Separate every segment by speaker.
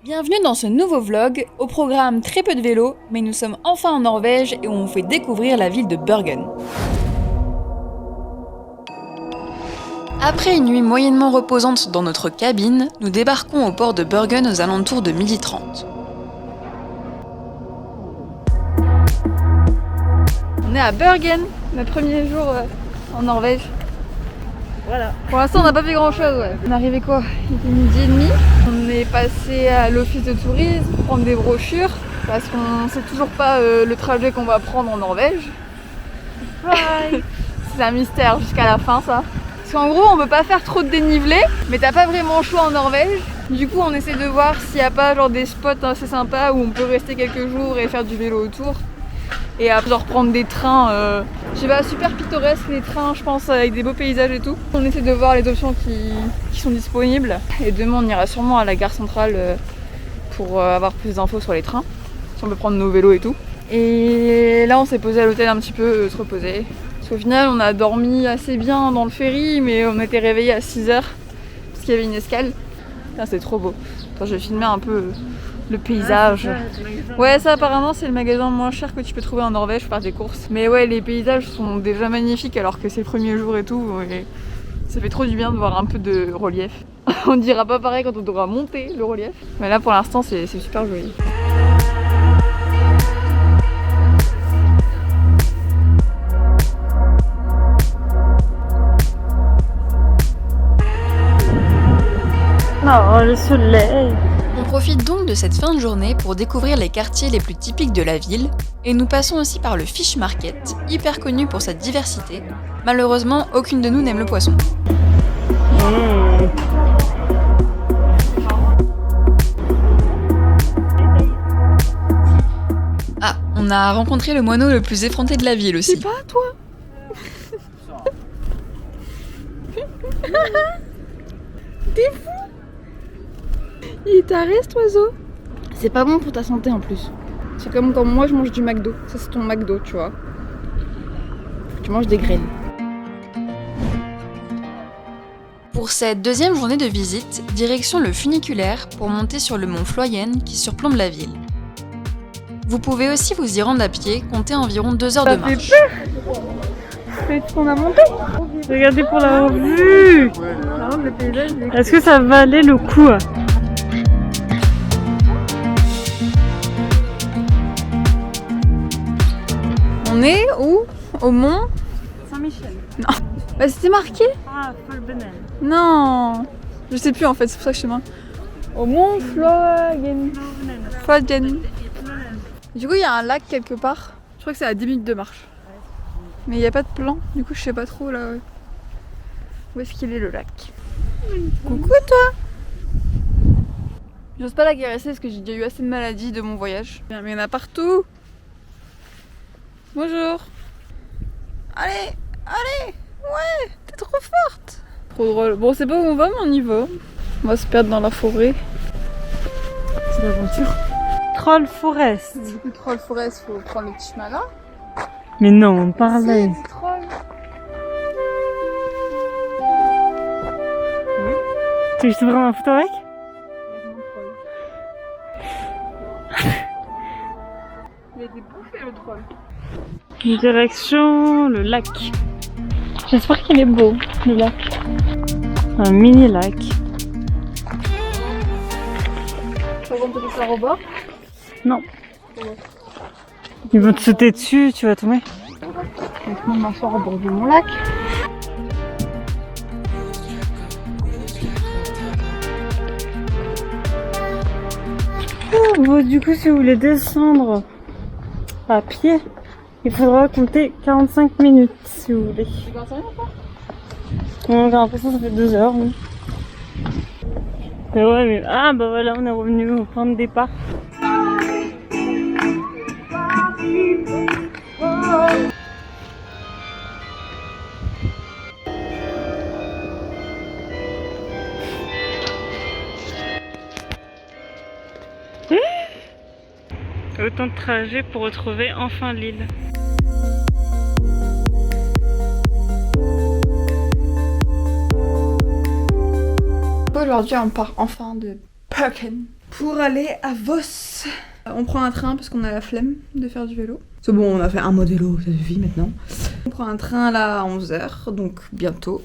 Speaker 1: Bienvenue dans ce nouveau vlog, au programme très peu de vélo, mais nous sommes enfin en Norvège et on vous fait découvrir la ville de Bergen. Après une nuit moyennement reposante dans notre cabine, nous débarquons au port de Bergen aux alentours de 12h30. On est à Bergen, le premier jour en Norvège.
Speaker 2: Voilà.
Speaker 1: Pour l'instant on n'a pas fait grand chose, ouais. On est arrivé quoi? Il était 12h30. On est passé à l'office de tourisme pour prendre des brochures parce qu'on sait toujours pas le trajet qu'on va prendre en Norvège. C'est un mystère jusqu'à la fin ça. Parce qu'en gros on peut pas faire trop de dénivelé, mais t'as pas vraiment le choix en Norvège. Du coup on essaie de voir s'il n'y a pas genre des spots assez sympas où on peut rester quelques jours et faire du vélo autour. Et à genre prendre des trains, je sais pas, super pittoresques les trains je pense, avec des beaux paysages et tout. On essaie de voir les options qui sont disponibles. Et demain on ira sûrement à la gare centrale pour avoir plus d'infos sur les trains. Si on peut prendre nos vélos et tout. Et là on s'est posé à l'hôtel un petit peu, se reposer. Parce qu'au final on a dormi assez bien dans le ferry, mais on était réveillés à 6h parce qu'il y avait une escale. Putain, c'est trop beau. Attends, je vais filmer un peu le paysage. Ouais, ça apparemment c'est le magasin le moins cher que tu peux trouver en Norvège pour faire des courses. Mais ouais, les paysages sont déjà magnifiques alors que c'est le premier jour et tout. Et ça fait trop du bien de voir un peu de relief. On dira pas pareil quand on devra monter le relief. Mais là pour l'instant c'est super joli.
Speaker 2: Oh, le soleil.
Speaker 1: On profite donc de cette fin de journée pour découvrir les quartiers les plus typiques de la ville, et nous passons aussi par le Fish Market, hyper connu pour sa diversité. Malheureusement, aucune de nous n'aime le poisson. Ah, on a rencontré le moineau le plus effronté de la ville aussi.
Speaker 2: C'est pas toi. T'es fou. Il taré cet oiseau. C'est pas bon pour ta santé en plus. C'est comme quand moi je mange du McDo. Ça c'est ton McDo, tu vois. Tu manges des graines.
Speaker 1: Pour cette deuxième journée de visite, direction le funiculaire pour monter sur le mont Floyen qui surplombe la ville. Vous pouvez aussi vous y rendre à pied, comptez environ 2 heures de marche.
Speaker 2: C'est ce qu'on a monté. Regardez pour la vue. Le paysage. Est-ce que ça valait le coup?
Speaker 1: On est où? Au mont?
Speaker 2: Saint-Michel.
Speaker 1: Non. Bah c'était marqué?
Speaker 2: Ah, Folbenen.
Speaker 1: Non. Je sais plus en fait, c'est pour ça que je sais pas. Au mont Floyen. Floyen. Du coup il y a un lac quelque part. Je crois que c'est à 10 minutes de marche. Mais il n'y a pas de plan, du coup je sais pas trop là où est-ce qu'il est le lac. Coucou toi. J'ose pas la caresser parce que j'ai déjà eu assez de maladies de mon voyage. Mais il y en a partout. Bonjour. Allez, allez. Ouais, t'es trop forte. Trop drôle. Bon, c'est pas où on va, mais on y va. On va se perdre dans la forêt. C'est l'aventure.
Speaker 2: Troll Forest.
Speaker 1: Du coup, Troll Forest, faut prendre le petit chemin là.
Speaker 2: Mais non, pareil.
Speaker 1: C'est troll.
Speaker 2: Tu veux que je te prenne ma photo avec?
Speaker 1: Il a été bouffé le troll.
Speaker 2: Direction le lac. J'espère qu'il est beau, le lac. Un mini lac.
Speaker 1: Tu vas peut faire au bord?
Speaker 2: Non. Ils vont te sauter dessus, tu vas tomber.
Speaker 1: Donc, je vais m'asseoir au bord de mon lac.
Speaker 2: Bon, du coup, si vous voulez descendre à pied, il faudra compter 45 minutes, si vous voulez.
Speaker 1: Tu commences à rien ou pas?
Speaker 2: J'ai l'impression que ça fait 2 heures. Oui. Mais ouais, mais... Ah, bah voilà, on est revenu au point de départ. Autant de trajets pour retrouver enfin l'île.
Speaker 1: Aujourd'hui on part enfin de Bergen.
Speaker 2: pour aller à Vos. On prend un train parce qu'on a la flemme de faire du vélo. C'est bon, on a fait un mois de vélo, ça suffit maintenant. On prend un train là à 11h, donc bientôt.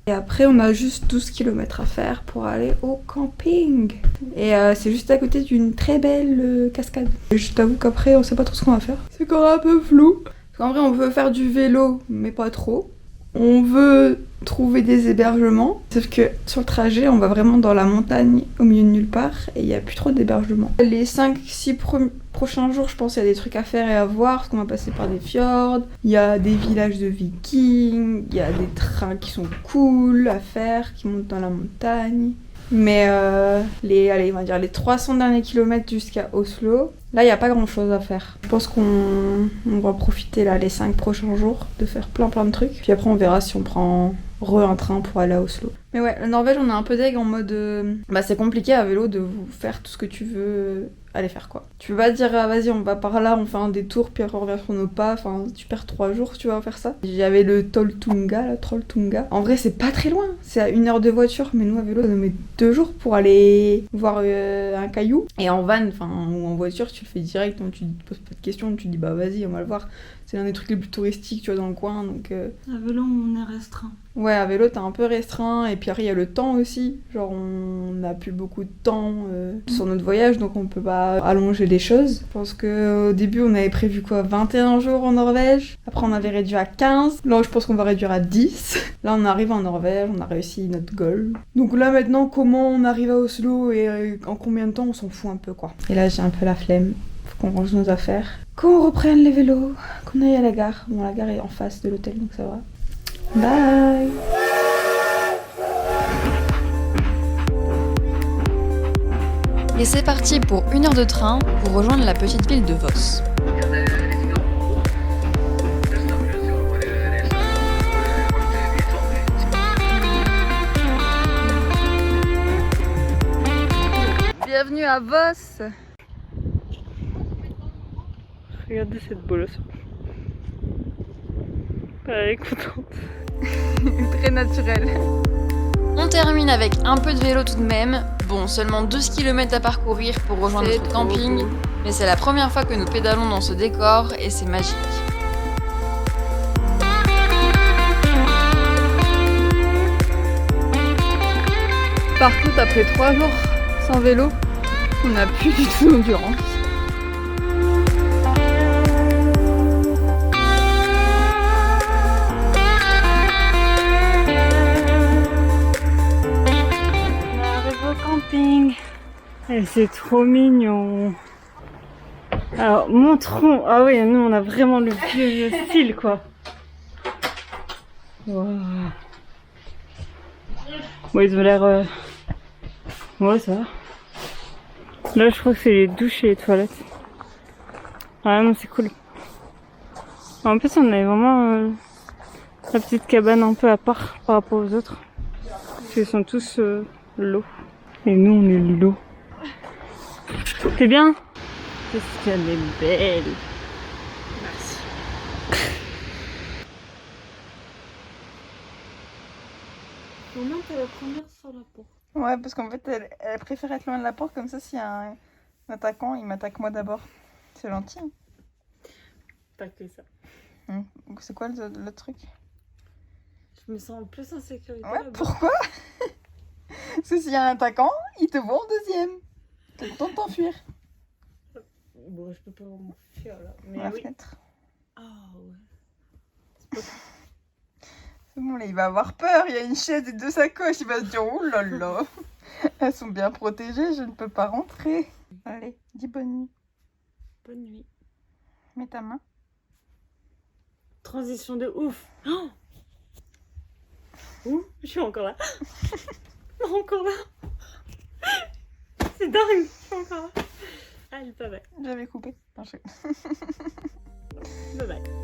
Speaker 2: Et après, on a juste 12 km à faire pour aller au camping. Et c'est juste à côté d'une très belle cascade. Et je t'avoue qu'après, on sait pas trop ce qu'on va faire. C'est encore un peu flou. Parce qu'en vrai, on veut faire du vélo, mais pas trop. On veut trouver des hébergements, sauf que sur le trajet, on va vraiment dans la montagne, au milieu de nulle part, et il n'y a plus trop d'hébergements. Les 5-6 prochains jours, je pense qu'il y a des trucs à faire et à voir, parce qu'on va passer par des fjords, il y a des villages de vikings, il y a des trains qui sont cool à faire, qui montent dans la montagne. Mais les 300 derniers kilomètres jusqu'à Oslo, là, il n'y a pas grand-chose à faire. Je pense qu'on va profiter là les 5 prochains jours de faire plein de trucs. Puis après, on verra si on prend un train pour aller à Oslo. Mais ouais, la Norvège, on est un peu deg en mode... c'est compliqué à vélo de vous faire tout ce que tu veux aller faire, quoi. Tu peux pas dire, ah, vas-y, on va par là, on fait un détour, puis après on revient sur nos pas. Enfin, tu perds 3 jours, tu vas faire ça. J'avais le Trolltunga. En vrai, c'est pas très loin. C'est à 1 heure de voiture, mais nous, à vélo, ça nous met 2 jours pour aller voir un caillou. Et en van, ou en voiture, tu le fais direct, donc tu te poses pas de questions, tu te dis, bah vas-y, on va le voir. C'est l'un des trucs les plus touristiques, tu vois, dans le coin, donc...
Speaker 3: À vélo, on est restreint.
Speaker 2: Ouais, à vélo, t'es un peu restreint, et puis après, il y a le temps aussi. Genre, on n'a plus beaucoup de temps sur notre voyage, donc on peut pas allonger les choses. Je pense qu'au début, on avait prévu 21 jours en Norvège. Après, on avait réduit à 15. Là, je pense qu'on va réduire à 10. Là, on arrive en Norvège, on a réussi notre goal. Donc là, maintenant, comment on arrive à Oslo et en combien de temps, on s'en fout un peu, quoi. Et là, j'ai un peu la flemme. Faut qu'on range nos affaires. Qu'on reprenne les vélos, qu'on aille à la gare. Bon, la gare est en face de l'hôtel, donc ça va. Bye!
Speaker 4: Et c'est parti pour 1 heure de train pour rejoindre la petite ville de Voss.
Speaker 1: Bienvenue à Voss.
Speaker 3: Regardez cette bolosse. Elle est contente.
Speaker 1: Très naturel.
Speaker 4: On termine avec un peu de vélo tout de même. Bon, seulement 12 km à parcourir pour rejoindre notre camping, cool. Mais c'est la première fois que nous pédalons dans ce décor et c'est magique.
Speaker 1: Par contre, après 3 jours sans vélo, on n'a plus du tout d'endurance.
Speaker 3: Et c'est trop mignon. Alors montrons. Ah oui, nous on a vraiment le vieux style quoi. Wow. Bon, ils ont l'air. Ouais, ça va. Là, je crois que c'est les douches et les toilettes. Ah non, c'est cool. En plus, on avait vraiment la petite cabane un peu à part par rapport aux autres. Parce qu'ils sont tous l'eau. Et nous, on est l'eau. T'es bien? Qu'est-ce qu'elle est belle!
Speaker 2: Merci.
Speaker 3: Comment t'es la première sur la porte?
Speaker 2: Ouais, parce qu'en fait, elle préfère être loin de la porte, comme ça, s'il y a un attaquant, il m'attaque moi d'abord. C'est gentil.
Speaker 3: Pas que ça.
Speaker 2: C'est quoi le truc?
Speaker 3: Je me sens plus en sécurité.
Speaker 2: Ouais, pourquoi? Parce que s'il y a un attaquant, il te voit en deuxième. T'as le temps de t'enfuir.
Speaker 3: Bon, je peux pas m'enfuir là. Mais
Speaker 2: la
Speaker 3: oui.
Speaker 2: fenêtre.
Speaker 3: Ah ouais.
Speaker 2: C'est bon, là, il va avoir peur. Il y a une chaise et 2 sacoches. Il va se dire, oh là là. Elles sont bien protégées, je ne peux pas rentrer. Allez, dis bonne nuit.
Speaker 3: Bonne nuit.
Speaker 2: Mets ta main.
Speaker 3: Transition de ouf. Oh, ouh, je suis encore là. Encore là. C'est dingue. Je suis encore là. Allez, bye bye.
Speaker 2: J'avais coupé. Non,
Speaker 3: Bye bye.